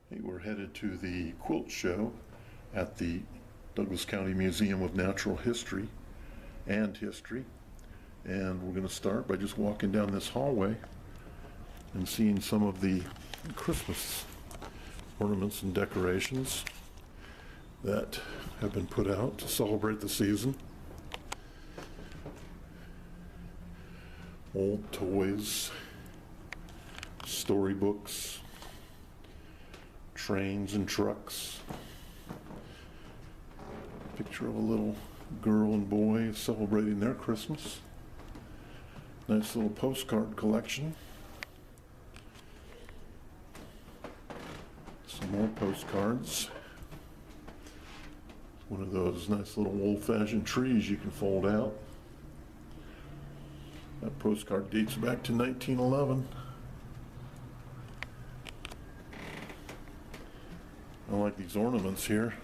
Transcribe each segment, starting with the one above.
Hey, we're headed to the quilt show at the Douglas County Museum of Natural History and History. And we're going to start by just walking down this hallway and seeing some of the Christmas ornaments and decorations that have been put out to celebrate the season. Old toys, storybooks, trains and trucks. Picture of a little girl and boy celebrating their Christmas. Nice little postcard collection. Some more postcards. One of those nice little old-fashioned trees you can fold out. That postcard dates back to 1911. I like these ornaments here.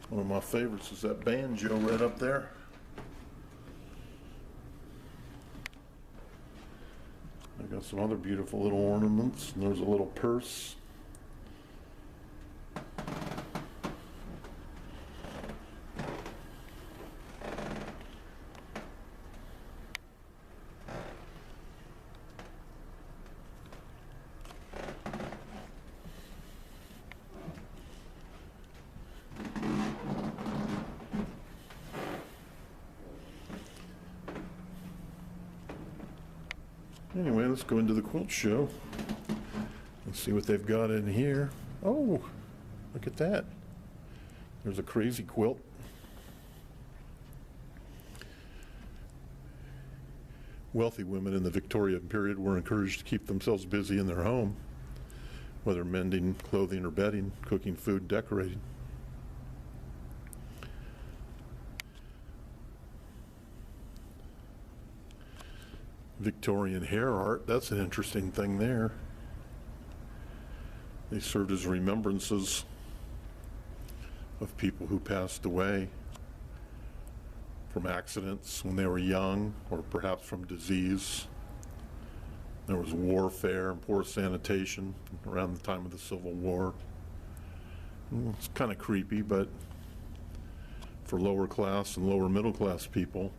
One of my favorites is that banjo right up there. I got some other beautiful little ornaments, and there's a little purse. Anyway, let's go into the quilt show and see what they've got in here. Oh, look at that. There's a Crazy Quilt. Wealthy women in the Victorian period were encouraged to keep themselves busy in their home, whether mending clothing or bedding, cooking food, decorating. Victorian hair art, that's an interesting thing there. They served as remembrances of people who passed away from accidents when they were young, or perhaps from disease. There was warfare and poor sanitation around the time of the Civil War. It's kind of creepy, but for lower class and lower middle class people,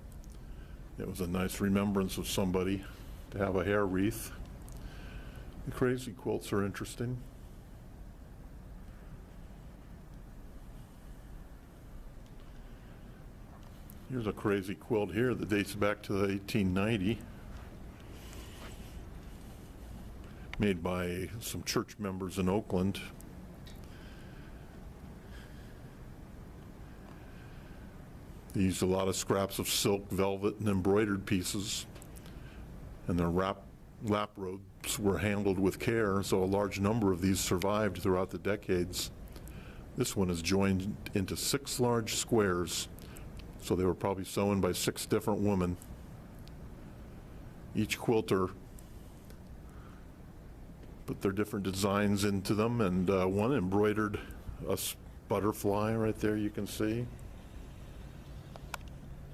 it was a nice remembrance of somebody to have a hair wreath. The Crazy Quilts are interesting. Here's a Crazy Quilt here that dates back to 1890. Made by some church members in Oakland. They used a lot of scraps of silk, velvet, and embroidered pieces, and their lap robes were handled with care, so a large number of these survived throughout the decades. This one is joined into 6 large squares, so they were probably sewn by 6 different women. Each quilter put their different designs into them, and one embroidered a butterfly right there, you can see.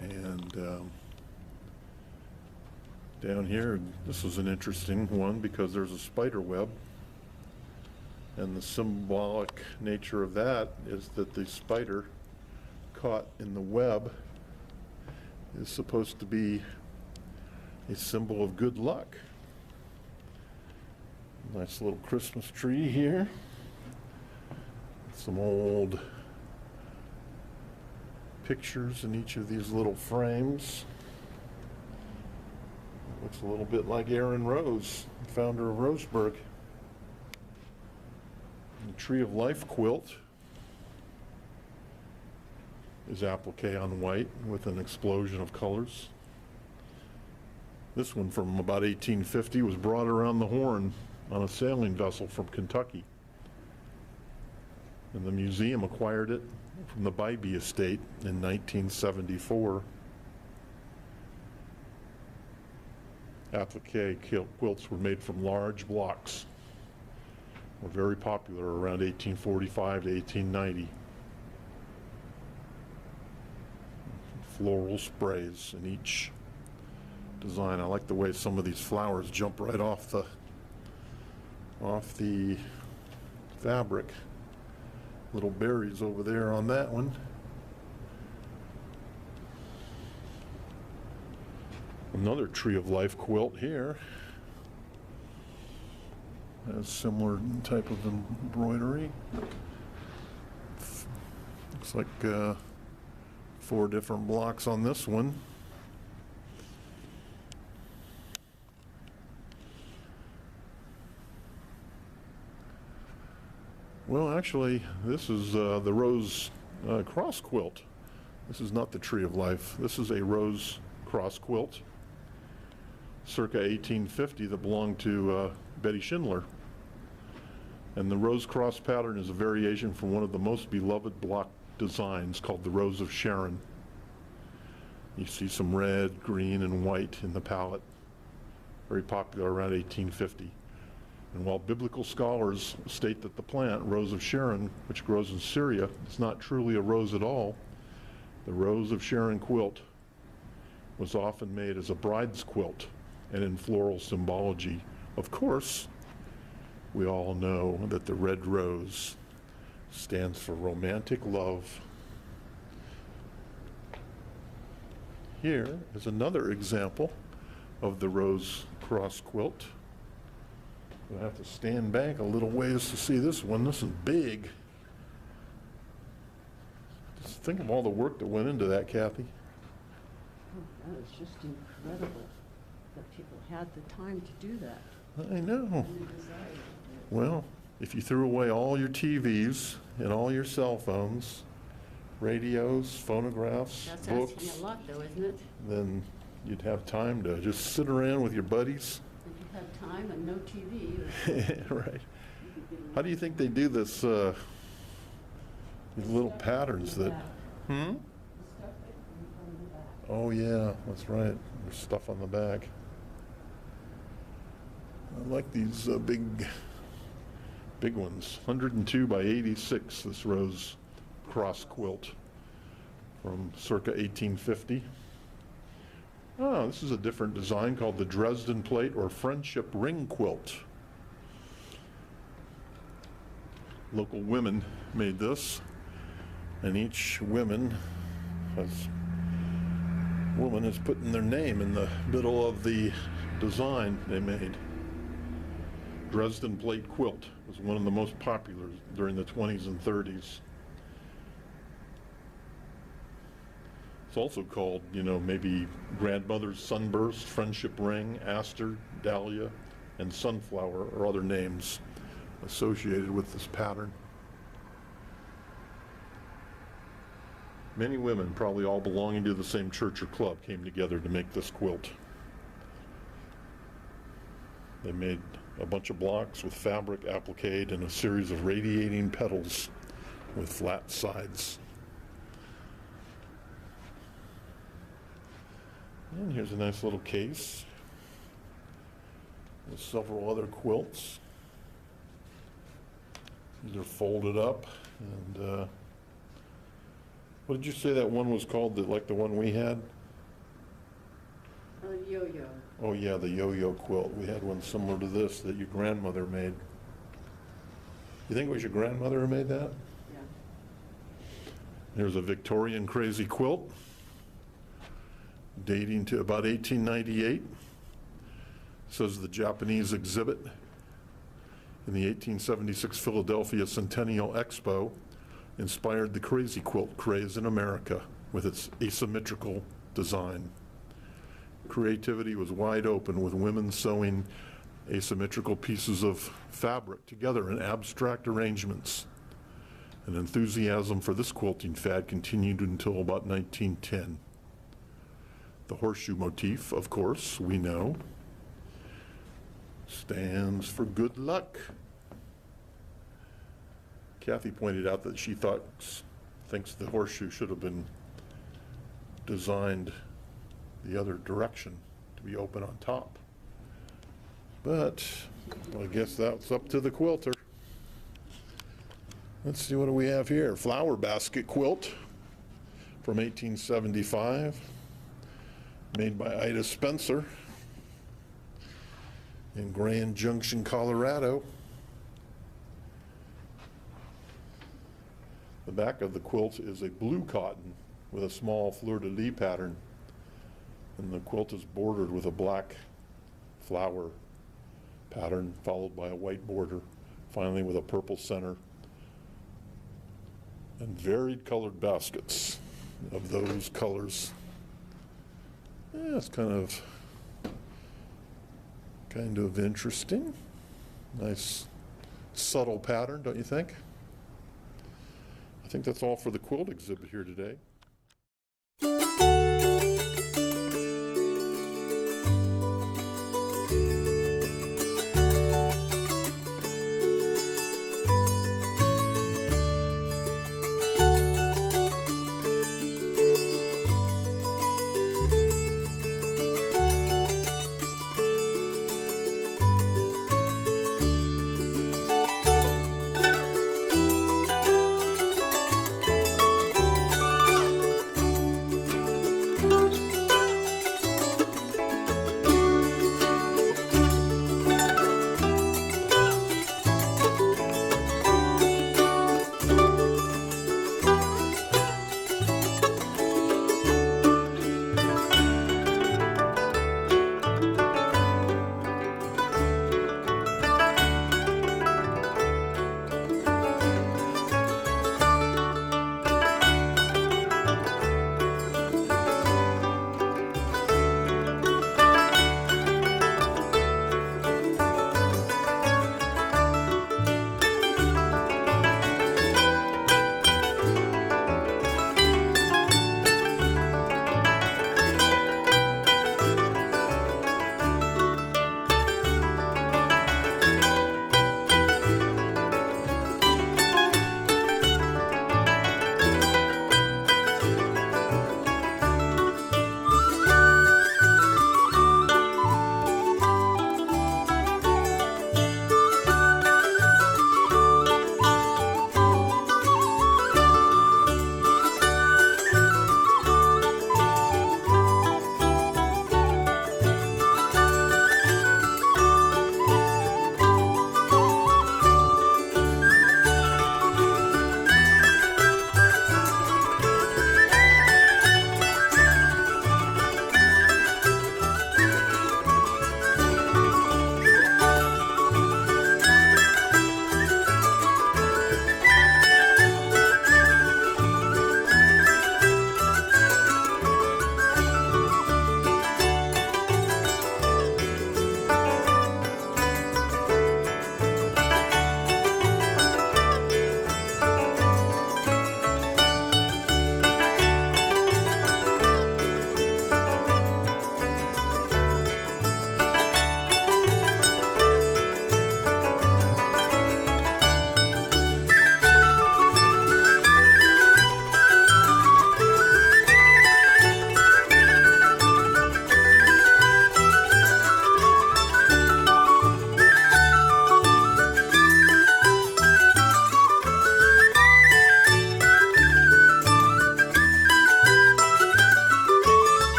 And down here, this is an interesting one because there's a spider web, and the symbolic nature of that is that the spider caught in the web is supposed to be a symbol of good luck. Nice little Christmas tree here. Some old pictures in each of these little frames. It looks a little bit like Erin Rose, founder of Roseburg. The Tree of Life quilt is applique on white with an explosion of colors. This one from about 1850 was brought around the Horn on a sailing vessel from Kentucky. And the museum acquired it from the Bybee estate in 1974. Applique quilts were made from large blocks. Were very popular around 1845 to 1890. Floral sprays in each design. I like the way some of these flowers jump right off the fabric. Little berries over there on that one. Another Tree of Life quilt here. Has similar type of embroidery. Looks like 4 different blocks on this one. Well, actually, this is the Rose Cross quilt. This is not the Tree of Life. This is a Rose Cross quilt, circa 1850, that belonged to Betty Schindler. And the Rose Cross pattern is a variation from one of the most beloved block designs called the Rose of Sharon. You see some red, green, and white in the palette. Very popular around 1850. And while biblical scholars state that the plant, Rose of Sharon, which grows in Syria, is not truly a rose at all, the Rose of Sharon quilt was often made as a bride's quilt and in floral symbology. Of course, we all know that the red rose stands for romantic love. Here is another example of the Rose Cross quilt. You'll have to stand back a little ways to see this one. This is big. Just think of all the work that went into that, Kathy. Oh, that is just incredible that people had the time to do that. I know. And the desire to do it. Well, if you threw away all your TVs and all your cell phones, radios, phonographs, That's books, asking a lot, though, isn't it? then you'd have time to just sit around with your buddies. If you had time and no TV. Right. How do you think they do this, these little patterns that, The stuff that comes from the back. oh yeah, that's right, there's stuff on the back. I like these big ones, 102 by 86, this Rose Cross quilt from circa 1850. Oh, this is a different design called the Dresden Plate or Friendship Ring Quilt. Local women made this, and each woman is putting their name in the middle of the design they made. Dresden Plate quilt was one of the most popular during the 20s and 30s. It's also called, you know, maybe Grandmother's Sunburst, Friendship Ring, Aster, Dahlia, and Sunflower, or other names associated with this pattern. Many women, probably all belonging to the same church or club, came together to make this quilt. They made a bunch of blocks with fabric appliqued and a series of radiating petals with flat sides. And here's a nice little case with several other quilts. These are folded up. And what did you say that one was called, like the one we had? Yo-yo. Oh yeah, the yo-yo quilt. We had one similar to this that your grandmother made. You think it was your grandmother who made that? Yeah. Here's a Victorian Crazy Quilt dating to about 1898. Says the Japanese exhibit in the 1876 Philadelphia Centennial Expo inspired the Crazy Quilt craze in America with its asymmetrical design. Creativity was wide open, with women sewing asymmetrical pieces of fabric together in abstract arrangements. And enthusiasm for this quilting fad continued until about 1910. The horseshoe motif, of course, we know, stands for good luck. Kathy pointed out that she thinks the horseshoe should have been designed the other direction, to be open on top. But I guess that's up to the quilter. Let's see, what do we have here? Flower basket quilt from 1875, made by Ida Spencer in Grand Junction, Colorado. The back of the quilt is a blue cotton with a small fleur-de-lis pattern, and the quilt is bordered with a black flower pattern followed by a white border, finally with a purple center, and varied colored baskets of those colors. Yeah, it's kind of interesting. Nice subtle pattern, don't you think? I think that's all for the quilt exhibit here today.